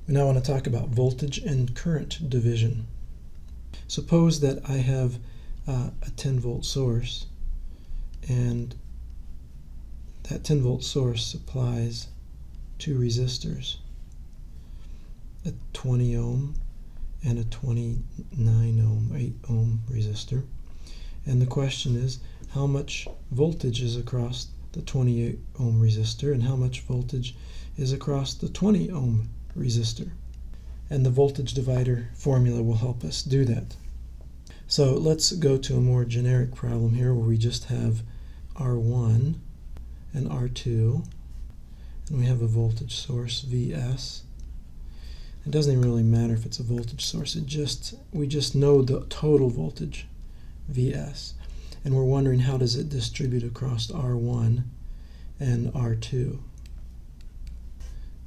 We now want to talk about voltage and current division. Suppose that I have a 10-volt source, and that 10-volt source supplies two resistors, a 20 ohm and a 29 ohm, 8 ohm resistor. And the question is, how much voltage is across the 28 ohm resistor and how much voltage is across the 20 ohm resistor? And the voltage divider formula will help us do that. So let's go to a more generic problem here where we just have R1 and R2, and we have a voltage source, Vs. It doesn't even really matter if it's a voltage source, we just know the total voltage, Vs. And we're wondering, how does it distribute across R1 and R2?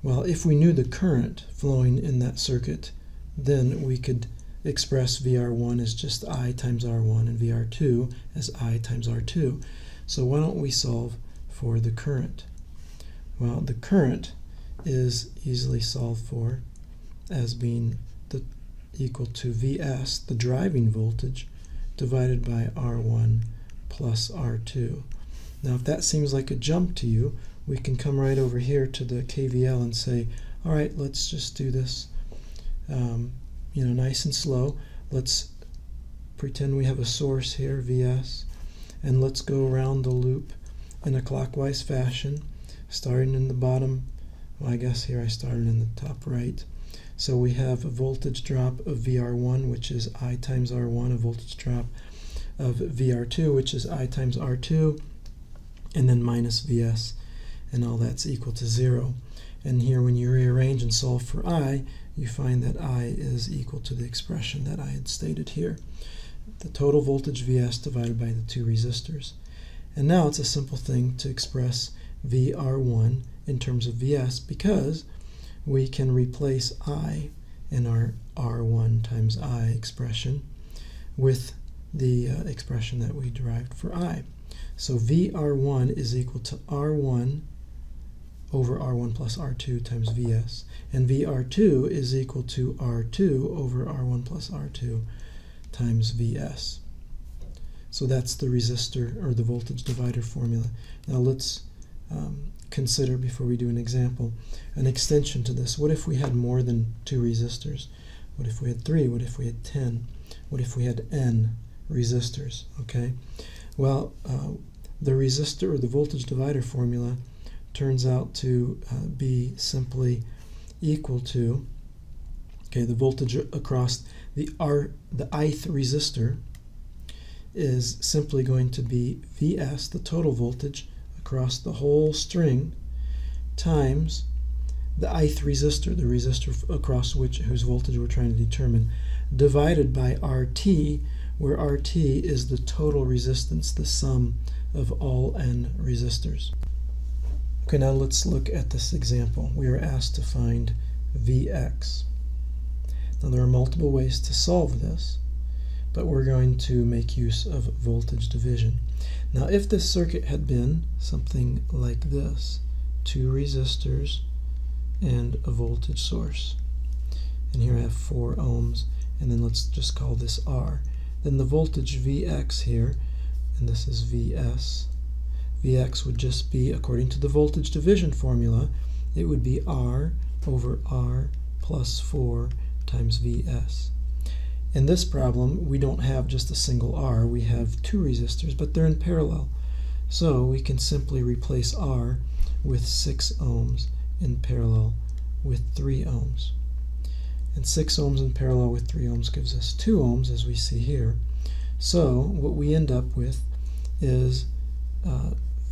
Well, if we knew the current flowing in that circuit, then we could express VR1 as just I times R1 and VR2 as I times R2. So why don't we solve for the current? Well, the current is easily solved for as being equal to Vs, the driving voltage, divided by R1 plus R2. Now, if that seems like a jump to you, we can come right over here to the KVL and say, all right, let's just do this nice and slow. Let's pretend we have a source here, Vs, and let's go around the loop in a clockwise fashion, starting in the bottom. Well, I guess here I started in the top right. So we have a voltage drop of VR1, which is I times R1, a voltage drop of VR2, which is I times R2, and then minus Vs, and all that's equal to 0. And here, when you rearrange and solve for I, you find that I is equal to the expression that I had stated here, the total voltage Vs divided by the two resistors. And now it's a simple thing to express VR1 in terms of Vs, because we can replace I in our R1 times I expression with the expression that we derived for I. So VR1 is equal to R1 over R1 plus R2 times Vs, and VR2 is equal to R2 over R1 plus R2 times Vs. So that's the resistor or the voltage divider formula. Now let's consider, before we do an example, an extension to this. What if we had more than two resistors? What if we had 3? What if we had 10? What if we had n resistors? Okay. Well, the resistor or the voltage divider formula turns out to be simply equal to, the voltage across the ith resistor is simply going to be Vs, the total voltage across the whole string, times the ith resistor, the resistor across whose voltage we're trying to determine, divided by RT, where RT is the total resistance, the sum of all n resistors. Okay, now let's look at this example. We are asked to find Vx. Now there are multiple ways to solve this, but we're going to make use of voltage division. Now if this circuit had been something like this, two resistors and a voltage source, and here I have 4 ohms, and then let's just call this R, then the voltage Vx here, and this is Vs, Vx would just be, according to the voltage division formula, it would be R over R plus 4 times Vs. In this problem, we don't have just a single R, we have two resistors, but they're in parallel. So we can simply replace R with 6 ohms in parallel with 3 ohms. And 6 ohms in parallel with 3 ohms gives us 2 ohms, as we see here. So what we end up with is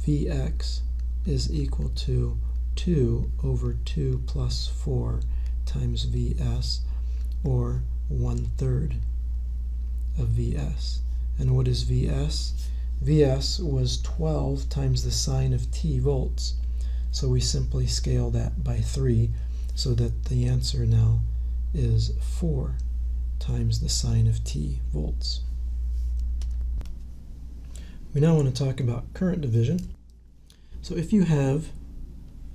Vx is equal to 2 over 2 plus 4 times Vs, or 1/3 of Vs. And what is Vs? Vs was 12 times the sine of t volts. So we simply scale that by 3, so that the answer now is 4 times the sine of t volts. We now want to talk about current division. So if you have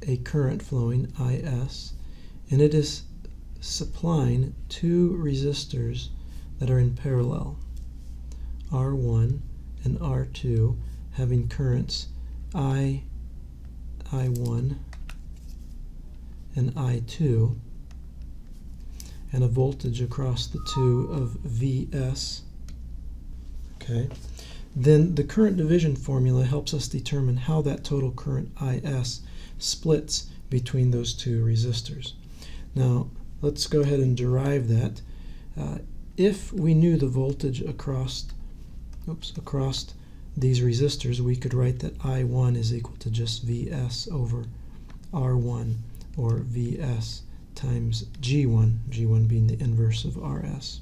a current flowing Is, and it is supplying two resistors that are in parallel, R1 and R2, having currents I1 and I2, and a voltage across the two of Vs. Okay. Then the current division formula helps us determine how that total current Is splits between those two resistors. Now, let's go ahead and derive that. If we knew the voltage across these resistors, we could write that I1 is equal to just Vs over R1, or Vs times G1, G1 being the inverse of Rs.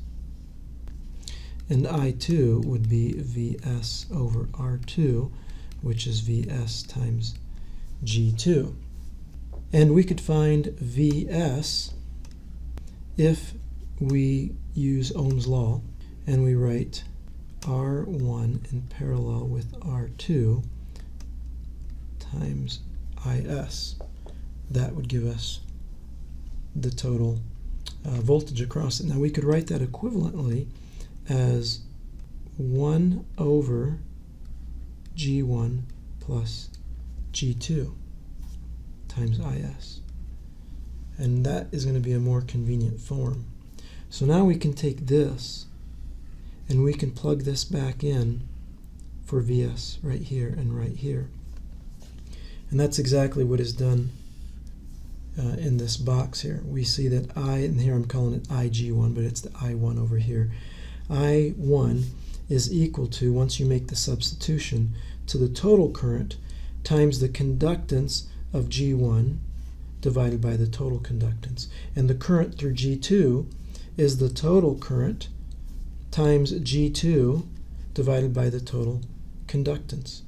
And I2 would be Vs over R2, which is Vs times G2. And we could find Vs if we use Ohm's law, and we write R1 in parallel with R2 times Is. That would give us the total voltage across it. Now we could write that equivalently as 1 over G1 plus G2 times Is. And that is going to be a more convenient form. So now we can take this and we can plug this back in for Vs right here and right here. And that's exactly what is done in this box here. We see that and here I'm calling it Ig1, but it's the I1 over here. I1 is equal to, once you make the substitution, to the total current times the conductance of G1 divided by the total conductance. And the current through G2 is the total current times G2 divided by the total conductance.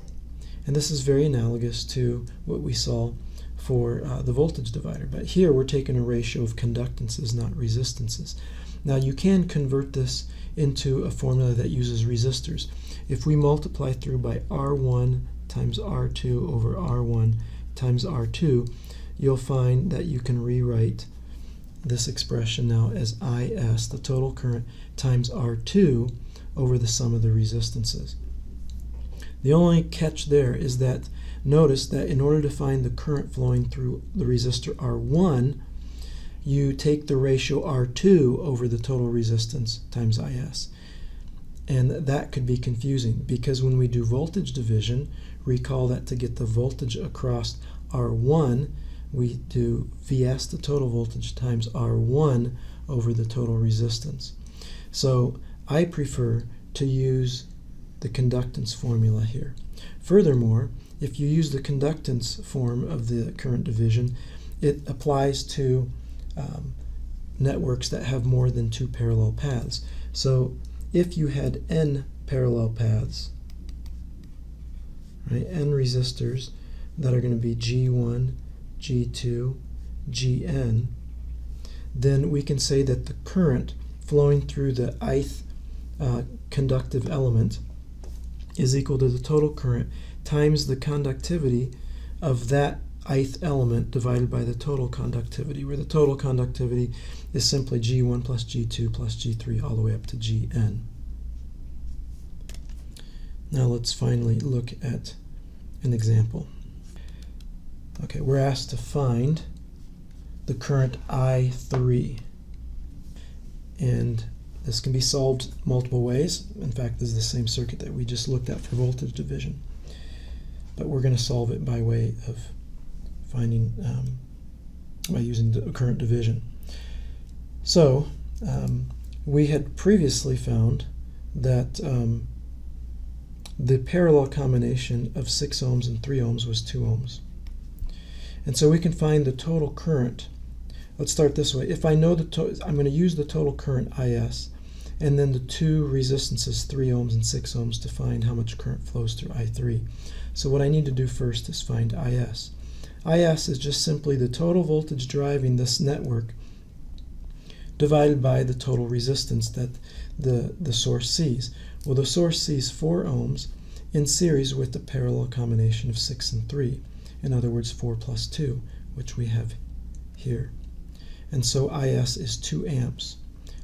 And this is very analogous to what we saw for the voltage divider. But here we're taking a ratio of conductances, not resistances. Now you can convert this into a formula that uses resistors. If we multiply through by R1 times R2 over R1 times R2, you'll find that you can rewrite this expression now as Is, the total current, times R2 over the sum of the resistances. The only catch there is that notice that in order to find the current flowing through the resistor R1, you take the ratio R2 over the total resistance times Is. And that could be confusing because when we do voltage division, recall that to get the voltage across R1, we do Vs, the total voltage, times R1 over the total resistance. So I prefer to use the conductance formula here. Furthermore, if you use the conductance form of the current division, it applies to networks that have more than two parallel paths. So if you had n parallel paths, right, n resistors that are going to be G1, G2, Gn, then we can say that the current flowing through the ith conductive element is equal to the total current times the conductivity of that ith element divided by the total conductivity, where the total conductivity is simply G1 plus G2 plus G3 all the way up to Gn. Now let's finally look at an example. Okay, we're asked to find the current I3. And this can be solved multiple ways. In fact, this is the same circuit that we just looked at for voltage division. But we're going to solve it by way of finding, by using the current division. So, we had previously found that the parallel combination of 6 ohms and 3 ohms was 2 ohms. And so we can find the total current. Let's start this way. If I know I'm going to use the total current Is, and then the two resistances, 3 ohms and 6 ohms, to find how much current flows through I3. So what I need to do first is find Is. Is is just simply the total voltage driving this network divided by the total resistance that the source sees. Well, the source sees 4 ohms in series with the parallel combination of 6 and 3. In other words, 4 plus 2, which we have here. And so IS is 2 amps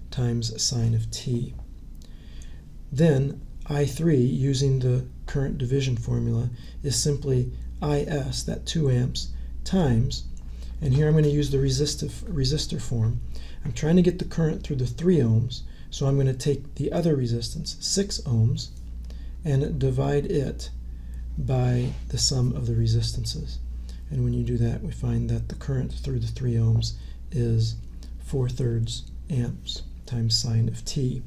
times sine of t. Then I3, using the current division formula, is simply IS, that 2 amps, times, and here I'm going to use the resistor form. I'm trying to get the current through the 3 ohms, so I'm going to take the other resistance, 6 ohms, and divide it by the sum of the resistances. And when you do that, we find that the current through the 3 ohms is 4/3 amps times sine of t.